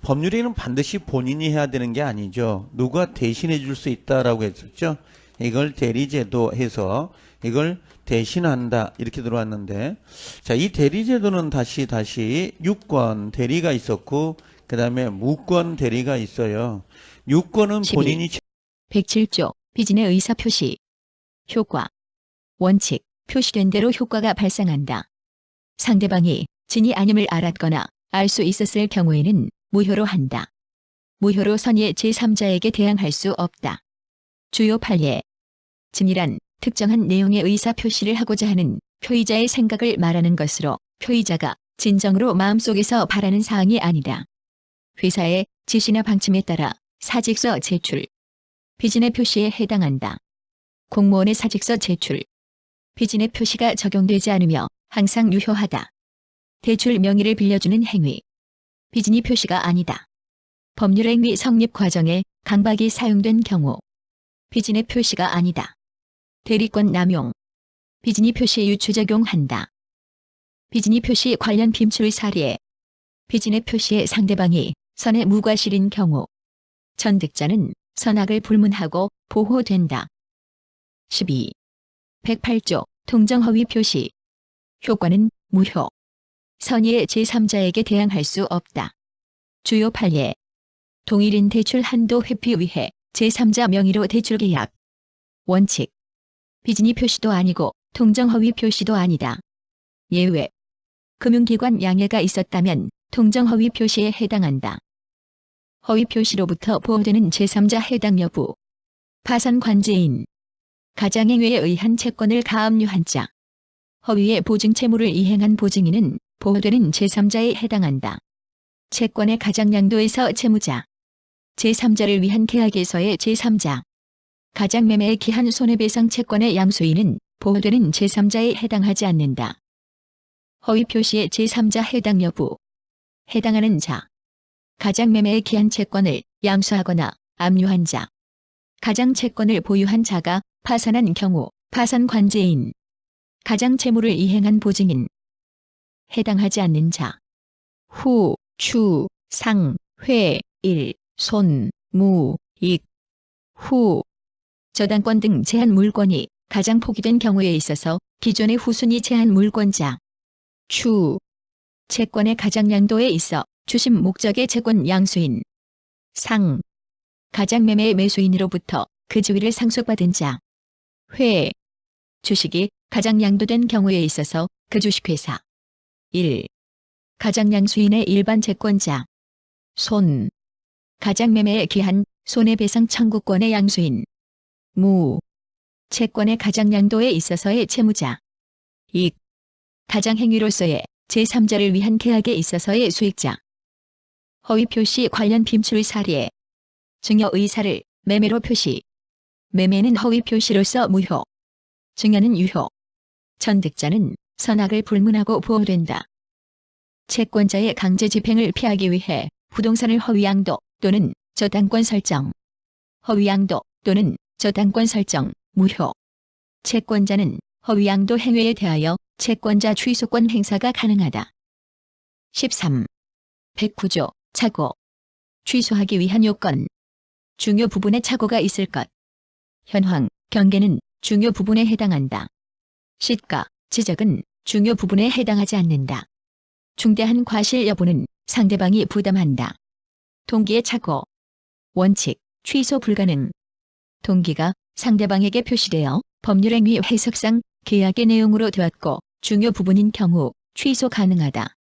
법률에는 반드시 본인이 해야 되는 게 아니죠. 누가 대신해 줄 수 있다라고 했었죠. 이걸 대리제도 해서 이걸 대신한다 이렇게 들어왔는데, 자, 이 대리제도는 다시 유권 대리가 있었고 그 다음에 무권 대리가 있어요. 유권은 12. 본인이 107조 비진의 의사표시 효과 원칙 표시된 대로 효과가 발생한다. 상대방이 진이 아님을 알았거나 알 수 있었을 경우에는 무효로 한다. 무효로 선의의 제3자에게 대항할 수 없다. 주요 판례. 진이란 특정한 내용의 의사표시를 하고자 하는 표의자의 생각을 말하는 것으로 표의자가 진정으로 마음속에서 바라는 사항이 아니다. 회사의 지시나 방침에 따라 사직서 제출. 비진의 표시에 해당한다. 공무원의 사직서 제출. 비진의 표시가 적용되지 않으며 항상 유효하다. 대출 명의를 빌려주는 행위. 비진이 표시가 아니다. 법률행위 성립 과정에 강박이 사용된 경우. 비진의 표시가 아니다. 대리권 남용. 비진이 표시에 유추적용한다. 비진이 표시 관련 빔출 사례. 비진의 표시에 상대방이 선의 무과실인 경우. 전득자는 선악을 불문하고 보호된다. 12. 108조 통정허위 표시. 효과는 무효. 선의의 제3자에게 대항할 수 없다. 주요 판례. 동일인 대출 한도 회피 위해 제3자 명의로 대출 계약. 원칙. 비진이 표시도 아니고 통정허위 표시도 아니다. 예외. 금융기관 양해가 있었다면 통정허위 표시에 해당한다. 허위 표시로부터 보호되는 제3자 해당 여부. 파산 관제인. 가장행위에 의한 채권을 가압류한 자. 허위의 보증 채무를 이행한 보증인은 보호되는 제3자에 해당한다. 채권의 가장양도에서 채무자. 제3자를 위한 계약에서의 제3자. 가장매매에 기한 손해배상 채권의 양수인은 보호되는 제3자에 해당하지 않는다. 허위 표시의 제3자 해당 여부. 해당하는 자. 가장매매에 기한 채권을 양수하거나 압류한 자. 가장채권을 보유한 자가 파산한 경우 파산 관제인. 가장채무를 이행한 보증인. 해당하지 않는 자. 후, 추, 상, 회, 일, 손, 무, 익. 후. 저당권 등 제한 물권이 가장 포기된 경우에 있어서 기존의 후순위 제한 물권자. 추. 채권의 가장양도에 있어 주심 목적의 채권 양수인. 상. 가장매매의 매수인으로부터 그 지위를 상속받은 자. 회. 주식이 가장양도된 경우에 있어서 그 주식회사. 1. 가장양수인의 일반 채권자. 손. 가장매매에 기한 손해배상 청구권의 양수인. 무. 채권의 가장양도에 있어서의 채무자. 익. 가장행위로서의 제3자를 위한 계약에 있어서의 수익자. 허위 표시 관련 빔출 사례. 증여 의사를 매매로 표시. 매매는 허위 표시로서 무효. 증여는 유효. 전득자는 선악을 불문하고 보호된다. 채권자의 강제 집행을 피하기 위해 부동산을 허위양도 또는 저당권 설정. 허위양도 또는 저당권 설정 무효. 채권자는 허위양도 행위에 대하여 채권자 취소권 행사가 가능하다. 13. 109조 착오. 취소하기 위한 요건. 중요 부분에 착오가 있을 것. 현황, 경계는 중요 부분에 해당한다. 시가, 지적은 중요 부분에 해당하지 않는다. 중대한 과실 여부는 상대방이 부담한다. 동기의 착오. 원칙, 취소 불가능. 동기가 상대방에게 표시되어 법률행위 해석상 계약의 내용으로 되었고 중요 부분인 경우 취소 가능하다.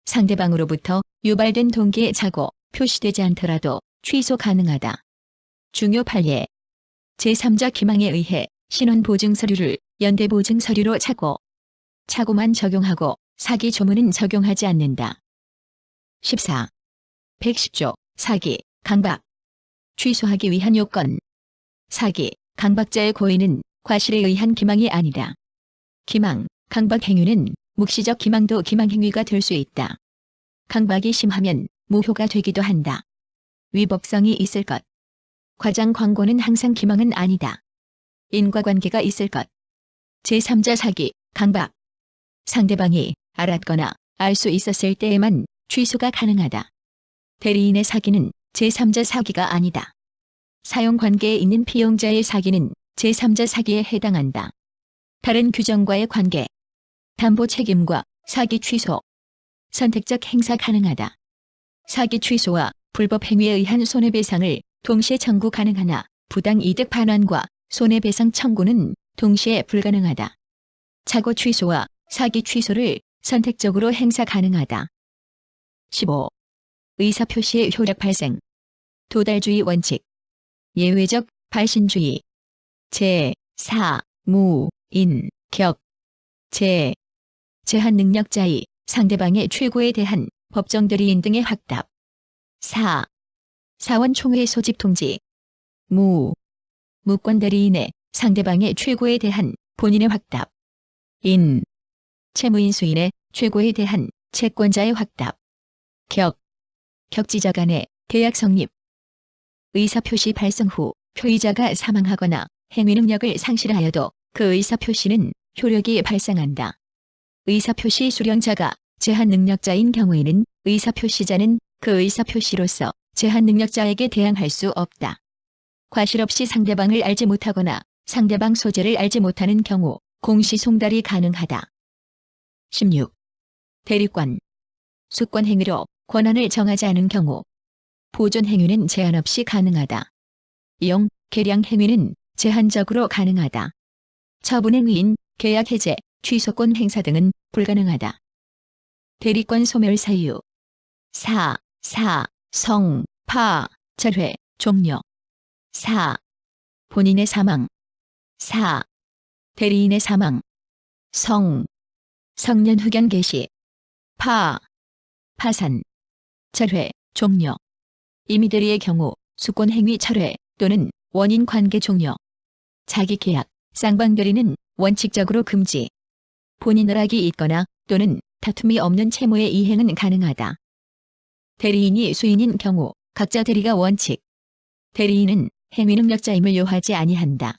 상대방으로부터 유발된 동기의 착오, 표시되지 않더라도 취소 가능하다. 중요 판례. 제3자 기망에 의해 신원보증 서류를 연대보증 서류로 착오. 착오만 적용하고 사기 조문은 적용하지 않는다. 14. 110조 사기, 강박. 취소하기 위한 요건. 사기, 강박자의 고의는 과실에 의한 기망이 아니다. 기망, 강박 행위는 묵시적 기망도 기망행위가 될 수 있다. 강박이 심하면 무효가 되기도 한다. 위법성이 있을 것. 과장 광고는 항상 기망은 아니다. 인과관계가 있을 것. 제3자 사기, 강박. 상대방이 알았거나 알 수 있었을 때에만 취소가 가능하다. 대리인의 사기는 제3자 사기가 아니다. 사용관계에 있는 피용자의 사기는 제3자 사기에 해당한다. 다른 규정과의 관계, 담보 책임과 사기 취소, 선택적 행사 가능하다. 사기 취소와 불법 행위에 의한 손해배상을 동시에 청구 가능하나 부당 이득 반환과 손해배상 청구는 동시에 불가능하다. 착오 취소와 사기 취소를 선택적으로 행사 가능하다. 15. 의사표시의 효력 발생. 도달주의 원칙. 예외적 발신주의. 제4. 무, 인, 격. 제한 능력자의 상대방의 최고에 대한 법정 대리인 등의 확답. 4. 사원 총회 소집 통지. 무권 대리인의 상대방의 최고에 대한 본인의 확답. 채무인 수인의 최고에 대한 채권자의 확답. 격지자 간의 계약 성립. 의사표시 발성 후 표의자가 사망하거나 행위 능력을 상실하여도 그 의사표시는 효력이 발생한다. 의사표시 수령자가 제한 능력자인 경우에는 의사표시자는 그 의사표시로서 제한 능력자에게 대항할 수 없다. 과실 없이 상대방을 알지 못하거나 상대방 소재를 알지 못하는 경우 공시 송달이 가능하다. 16. 대리권. 수권 행위로 권한을 정하지 않은 경우 보존 행위는 제한 없이 가능하다. 이용, 계량 행위는 제한적으로 가능하다. 처분 행위인 계약 해제, 취소권 행사 등은 불가능하다. 대리권 소멸 사유. 성, 파, 절회, 종료. 4. 본인의 사망. 4. 대리인의 사망. 성년 후견 개시. 파산, 절회, 종료. 임의대리의 경우 수권 행위 철회 또는 원인 관계 종료. 자기 계약, 쌍방대리는 원칙적으로 금지. 본인 허락이 있거나 또는 다툼이 없는 채무의 이행은 가능하다. 대리인이 수인인 경우 각자 대리가 원칙. 대리인은 행위 능력자임을 요하지 아니한다.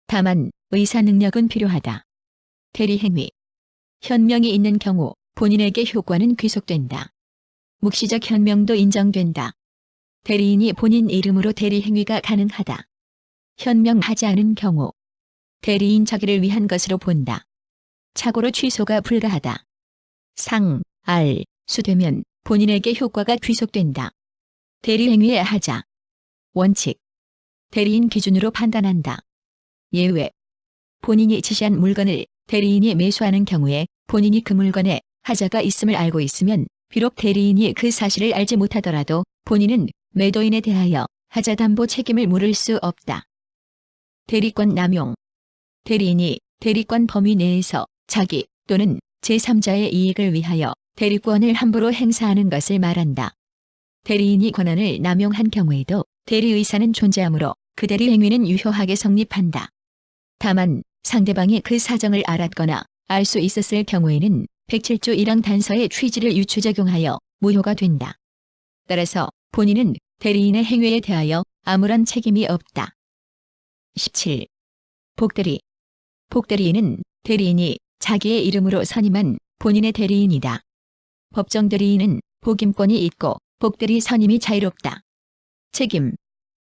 다만 의사 능력은 필요하다. 대리 행위. 현명이 있는 경우 본인에게 효과는 귀속된다. 묵시적 현명도 인정된다. 대리인이 본인 이름으로 대리 행위가 가능하다. 현명하지 않은 경우 대리인 자기를 위한 것으로 본다. 착오로 취소가 불가하다. 수되면 본인에게 효과가 귀속된다. 대리 행위의 하자. 원칙. 대리인 기준으로 판단한다. 예외. 본인이 지시한 물건을 대리인이 매수하는 경우에 본인이 그 물건에 하자가 있음을 알고 있으면 비록 대리인이 그 사실을 알지 못하더라도 본인은 매도인에 대하여 하자 담보 책임을 물을 수 없다. 대리권 남용. 대리인이 대리권 범위 내에서 자기 또는 제3자의 이익을 위하여 대리권을 함부로 행사하는 것을 말한다. 대리인이 권한을 남용한 경우에도 대리의사는 존재하므로 그 대리 행위는 유효하게 성립한다. 다만 상대방이 그 사정을 알았거나 알 수 있었을 경우에는 107조 1항 단서의 취지를 유추적용하여 무효가 된다. 따라서 본인은 대리인의 행위에 대하여 아무런 책임이 없다. 17. 복대리. 복대리인은 대리인이 자기의 이름으로 선임한 본인의 대리인이다. 법정 대리인은 복임권이 있고 복대리 선임이 자유롭다. 책임.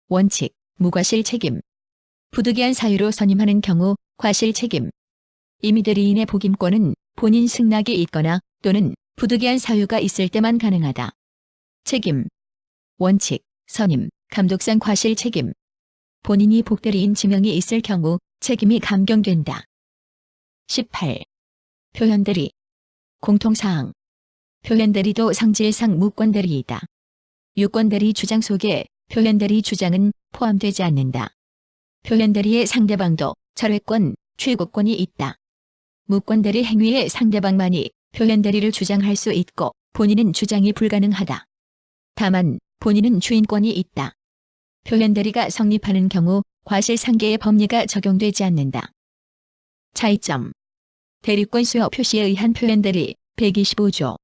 원칙, 무과실 책임. 부득이한 사유로 선임하는 경우 과실 책임. 임의대리인의 복임권은 본인 승낙이 있거나 또는 부득이한 사유가 있을 때만 가능하다. 책임. 원칙, 선임, 감독상 과실 책임. 본인이 복대리인 지명이 있을 경우 책임이 감경된다. 18. 표현대리. 공통사항. 표현대리도 성질상 무권대리이다. 유권대리 주장 속에 표현대리 주장은 포함되지 않는다. 표현대리의 상대방도 철회권, 최고권이 있다. 무권대리 행위의 상대방만이 표현대리를 주장할 수 있고 본인은 주장이 불가능하다. 다만 본인은 주인권이 있다. 표현대리가 성립하는 경우 과실상계의 법리가 적용되지 않는다. 차이점. 대리권 수요 표시에 의한 표현대리 125조.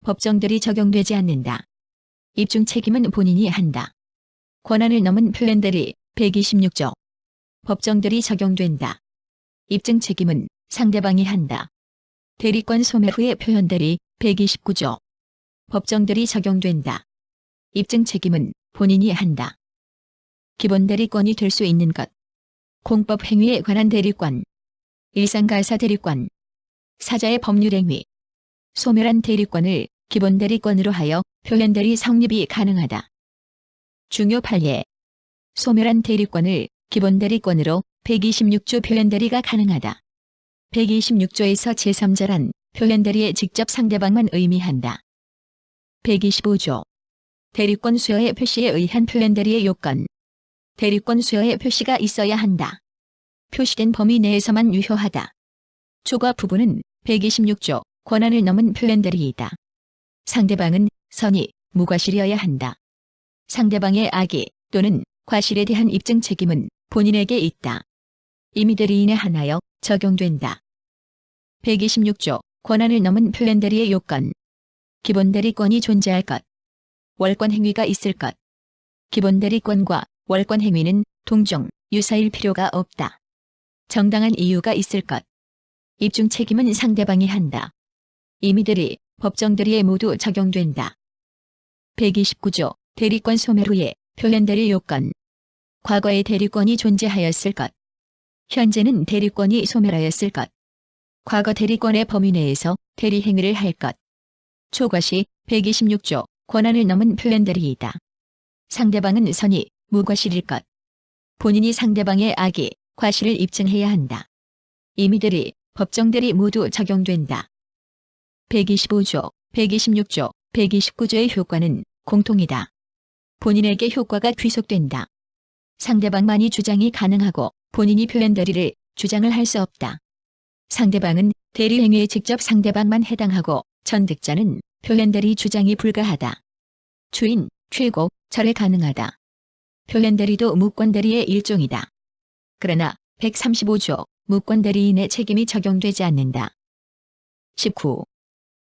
법정대리 적용되지 않는다. 입증 책임은 본인이 한다. 권한을 넘은 표현대리 126조. 법정대리 적용된다. 입증 책임은 상대방이 한다. 대리권 소멸 후의 표현대리 129조. 법정대리 적용된다. 입증 책임은 본인이 한다. 기본 대리권이 될 수 있는 것. 공법 행위에 관한 대리권. 일상가사 대리권. 사자의 법률행위. 소멸한 대리권을 기본 대리권으로 하여 표현 대리 성립이 가능하다. 중요 판례. 소멸한 대리권을 기본 대리권으로 126조 표현 대리가 가능하다. 126조에서 제3자란 표현 대리의 직접 상대방만 의미한다. 125조. 대리권 수여의 표시에 의한 표현 대리의 요건. 대리권 수여의 표시가 있어야 한다. 표시된 범위 내에서만 유효하다. 초과 부분은 126조 권한을 넘은 표현 대리이다. 상대방은 선의, 무과실이어야 한다. 상대방의 악의 또는 과실에 대한 입증 책임은 본인에게 있다. 임의 대리인에 한하여 적용된다. 126조 권한을 넘은 표현 대리의 요건. 기본 대리권이 존재할 것. 월권 행위가 있을 것. 기본 대리권과 월권 행위는 동종, 유사일 필요가 없다. 정당한 이유가 있을 것. 입증 책임은 상대방이 한다. 임의 대리, 법정 대리에 모두 적용된다. 129조 대리권 소멸 후에 표현 대리 요건. 과거에 대리권이 존재하였을 것. 현재는 대리권이 소멸하였을 것. 과거 대리권의 범위 내에서 대리 행위를 할 것. 초과시 126조 권한을 넘은 표현 대리이다. 상대방은 선의, 무과실일 것. 본인이 상대방의 악의, 과실을 입증해야 한다. 임의 대리, 법정 대리 모두 적용된다. 125조, 126조, 129조의 효과는 공통이다. 본인에게 효과가 귀속된다. 상대방만이 주장이 가능하고 본인이 표현 대리를 주장을 할 수 없다. 상대방은 대리 행위에 직접 상대방만 해당하고 전득자는 표현 대리 주장이 불가하다. 주인, 최고, 철회 가능하다. 표현 대리도 무권 대리의 일종이다. 그러나 135조 무권 대리인의 책임이 적용되지 않는다. 19.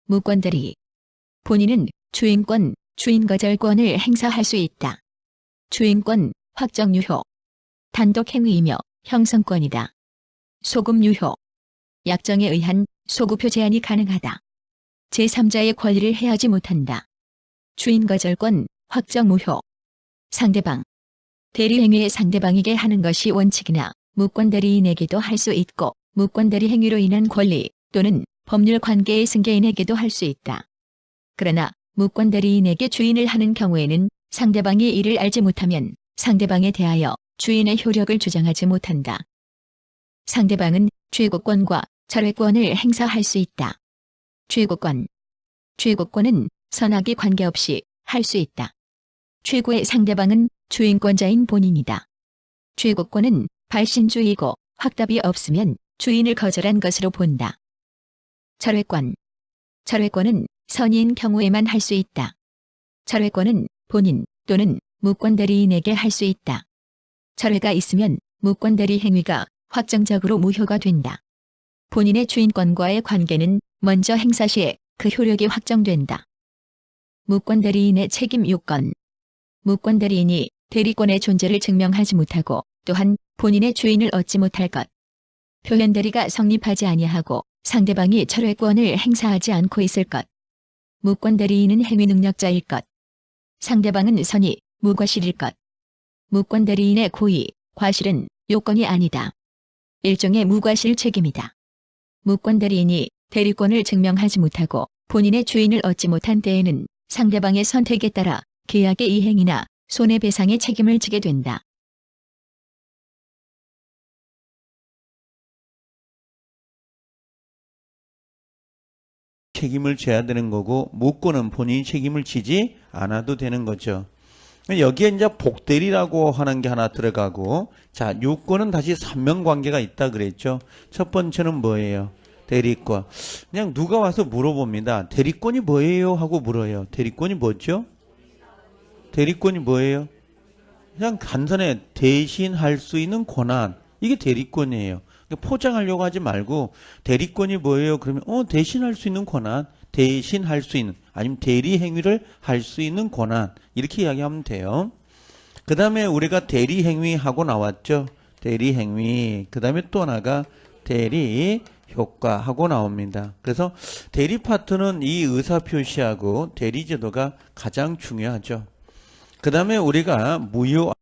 무권 대리. 본인은 주인권, 주인 거절권을 행사할 수 있다. 주인권, 확정 유효. 단독 행위이며 형성권이다. 소급 유효. 약정에 의한 소급표 제한이 가능하다. 제3자의 권리를 해하지 못한다. 주인 거절권, 확정 무효. 상대방. 대리 행위의 상대방에게 하는 것이 원칙이나 무권 대리인에게도 할 수 있고 무권 대리 행위로 인한 권리 또는 법률 관계의 승계인에게도 할 수 있다. 그러나 무권 대리인에게 주인을 하는 경우에는 상대방이 이를 알지 못하면 상대방에 대하여 주인의 효력을 주장하지 못한다. 상대방은 최고권과 철회권을 행사할 수 있다. 최고권. 최고권은 선악이 관계없이 할 수 있다. 최고의 상대방은 주인권자인 본인이다. 최고권은 발신주의고 확답이 없으면 주인을 거절한 것으로 본다. 철회권. 철회권은 선의인 경우에만 할 수 있다. 철회권은 본인 또는 무권 대리인에게 할 수 있다. 철회가 있으면 무권 대리 행위가 확정적으로 무효가 된다. 본인의 주인권과의 관계는 먼저 행사 시에 그 효력이 확정된다. 무권 대리인의 책임 요건. 무권 대리인이 대리권의 존재를 증명하지 못하고 또한 본인의 주인을 얻지 못할 것. 표현 대리가 성립하지 아니하고 상대방이 철회권을 행사하지 않고 있을 것. 무권 대리인은 행위 능력자일 것. 상대방은 선의, 무과실일 것. 무권 대리인의 고의, 과실은 요건이 아니다. 일종의 무과실 책임이다. 무권 대리인이 대리권을 증명하지 못하고 본인의 주인을 얻지 못한 때에는 상대방의 선택에 따라 계약의 이행이나 손해배상의 책임을 지게 된다. 책임을 져야 되는 거고 무권은 본인이 책임을 지지 않아도 되는 거죠. 여기에 이제 복대리라고 하는 게 하나 들어가고, 자, 요건은 다시 삼명관계가 있다 그랬죠. 첫 번째는 뭐예요? 대리권. 그냥 누가 와서 물어봅니다. 대리권이 뭐예요? 하고 물어요. 대리권이 뭐죠? 대리권이 뭐예요? 그냥 간단해. 대신할 수 있는 권한. 이게 대리권이에요. 포장하려고 하지 말고 대리권이 뭐예요? 그러면 대신할 수 있는 권한, 대신할 수 있는, 아니면 대리 행위를 할 수 있는 권한, 이렇게 이야기하면 돼요. 그 다음에 우리가 대리 행위 하고 나왔죠. 대리 행위. 그 다음에 또 하나가 대리 효과 하고 나옵니다. 그래서 대리 파트는 이 의사 표시하고 대리 제도가 가장 중요하죠. 그 다음에 우리가 무효